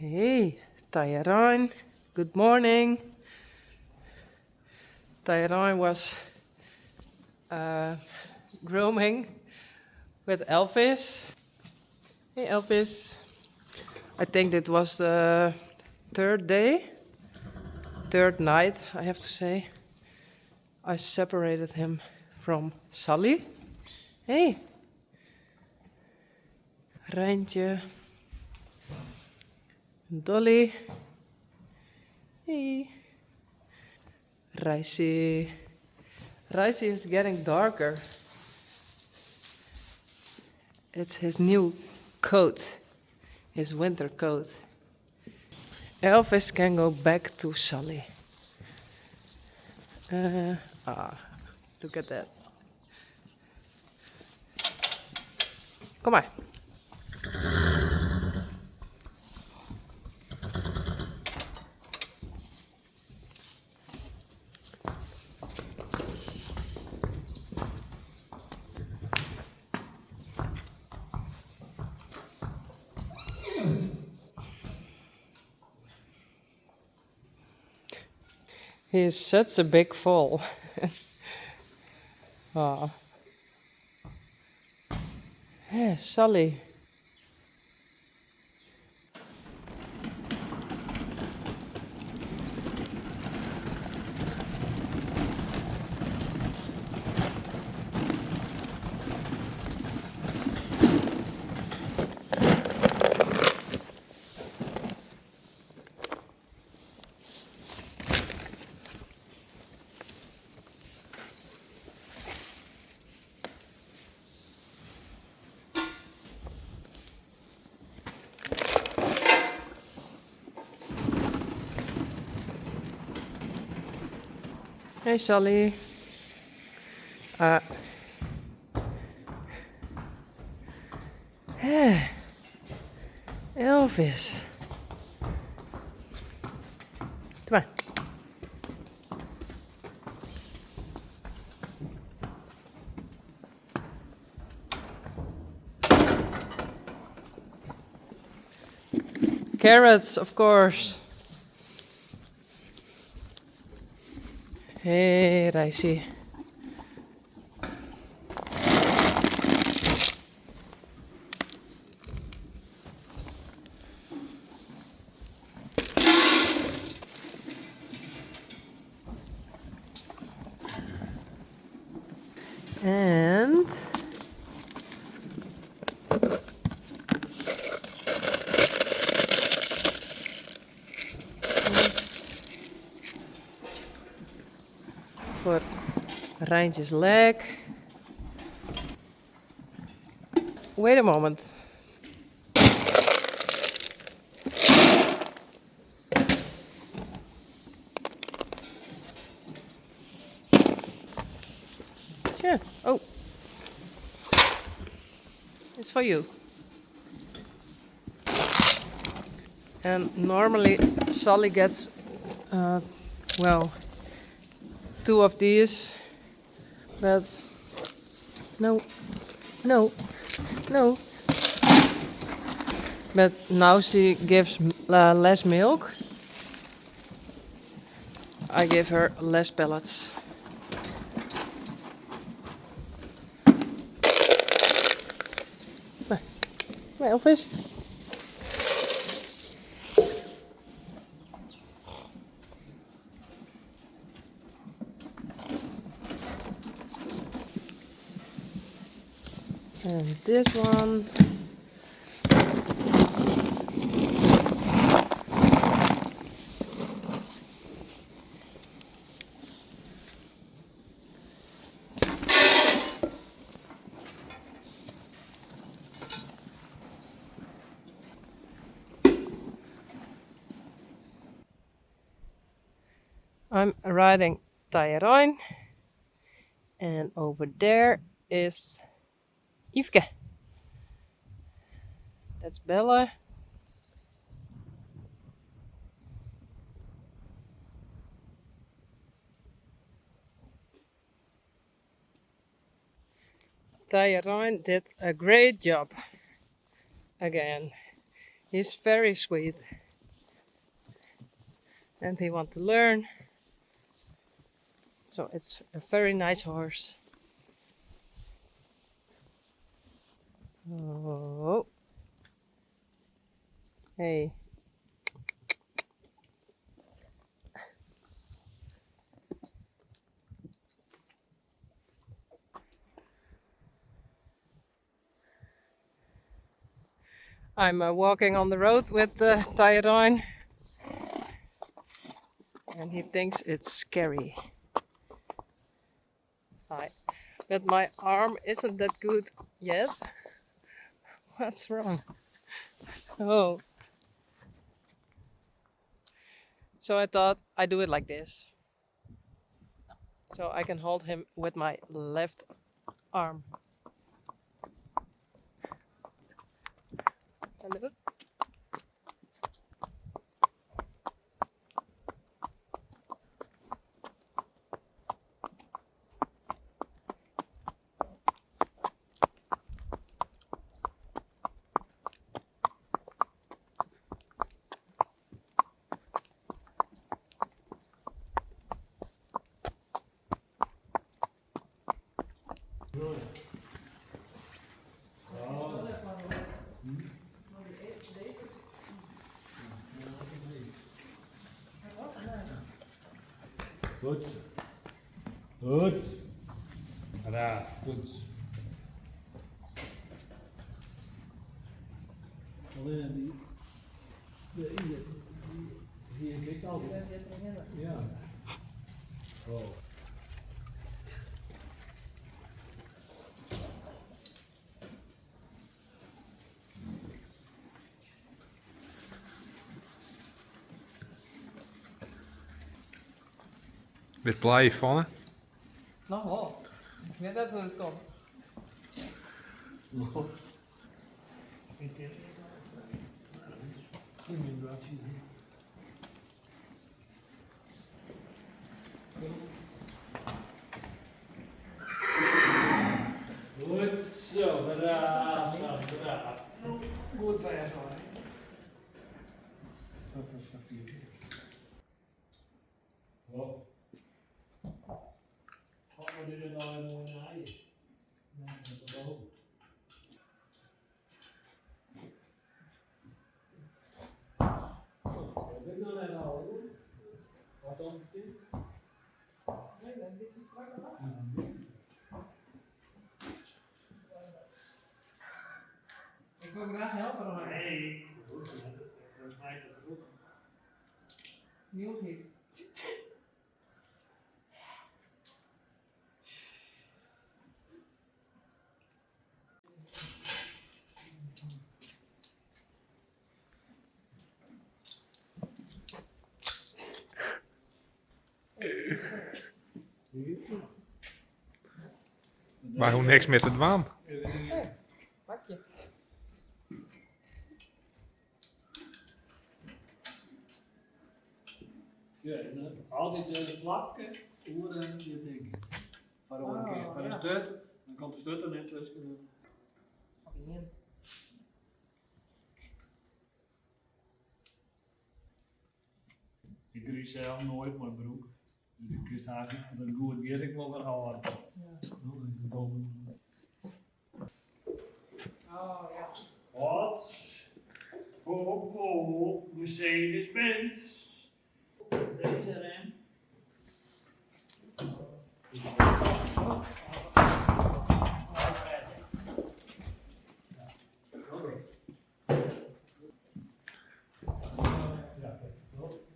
Hey, Teije Rein. Good morning. Teije Rein was grooming with Elvis. Hey, Elvis. I think it was the third night, I have to say. I separated him from Sally. Hey, Reintje. Dolly. Hey. Reisje. Reisje is getting darker. It's his new coat, his winter coat. Elvis can go back to Sally. Look at that. Kom maar. He is such a big foal. Oh. Yeah, Sally. Hey, Sally. Yeah. Elvis. Come on. Carrots, of course. Hey, Reisje. And for Reintje's leg. Wait a moment. Yeah. Oh. It's for you. And normally Sally gets, well, 2 of these, but no. But now she gives less milk. I give her less pellets. Well, Elvis. And this one. I'm riding Teije Rein, and over there is Yvonne. That's Bella. Teije Rein did a great job again. He's very sweet. and he wants to learn. So it's a very nice horse. Oh, hey. I'm walking on the road with Teije Rein, and he thinks it's scary. Hi. But my arm isn't that good yet. What's wrong? Oh. So I thought I'd do it like this. So I can hold him with my left arm. Hello? Goed. Goed. Raar. Goed. Alleen die klikt altijd. Ja. Oh. Bit blij, Yvonne? Nog wel. Ik weet net hoe het komt. Goed zo, braaf, zo, braaf. Goed van je zo. Wat? Wat moet je er nou in naaien? Ja, dat is wel goed. Wat is nou net al? Wat dan? Nee, dit is strak af. Ik wil graag helpen nog. Nee. Dat maakt het goed. Nieuw niet. Maar hoe niks met het waan. Hey, pak je. Ja, en altijd de vlakke oren je denken. Waarom een keer? Van een ja. stut, dan komt de stut er net tussen. Ik riep zelf nooit mijn broek. Dus ik wist eigenlijk dat een goed dier ik wel verhouden. Oh ja. Wat? Oh, Mercedes-Benz. Deze rem.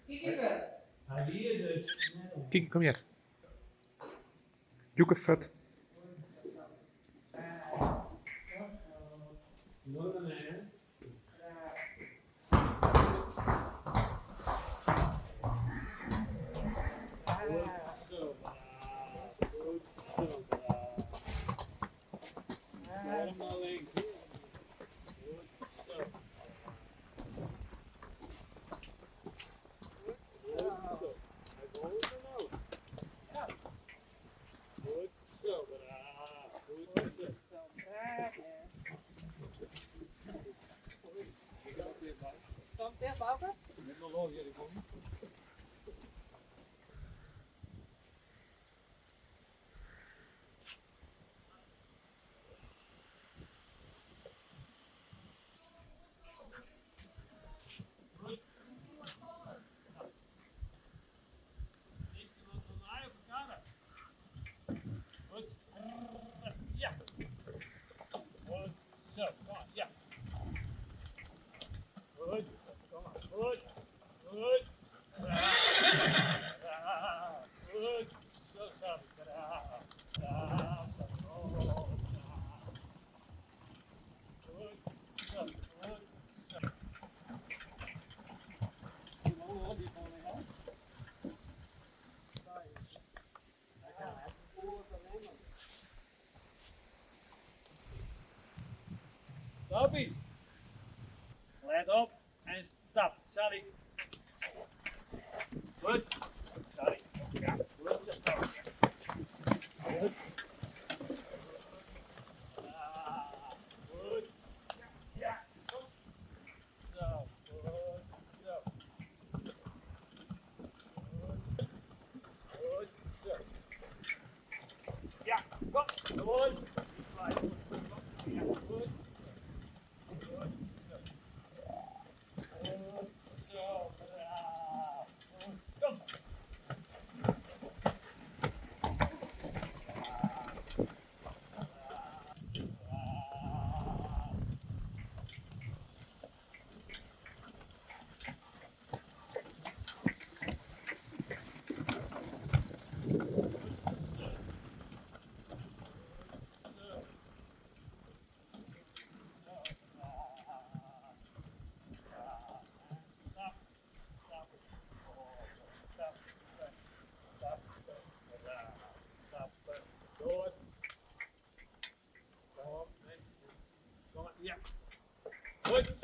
Kijk even. Hij hier dus. Kijk, kom hier. Joekevet. Helemaal links. Kan het echt bouwen? Goed. Goed. Goed. Zo staat het. Goed. Zo. Goed. Stoppie. Let op en stap. Sorry. Goed. Sorry. Ja, goed. Zo. Goed. Goed. Ja. Goed. Zo. Goed. Zo. Goed. Zo. Ja, kom. Goed. Ja, goed. Ja. Goed.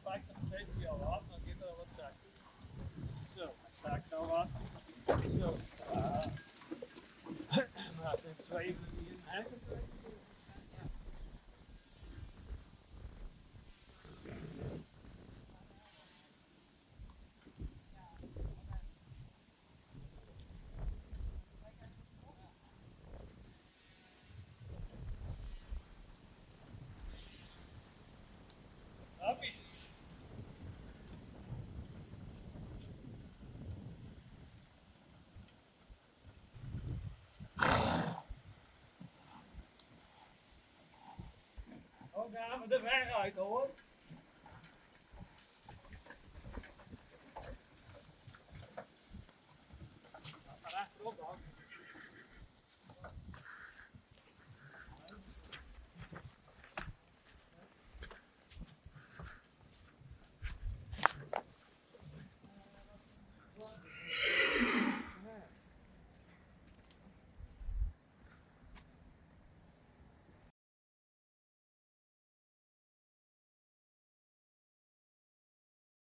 Pak de potentie al af, dan geeft er wat zakken. Zo, het zakt al wat. Zo. Maar het is even hier een hek. Happy. Oh, gaan we de weg uit hoor.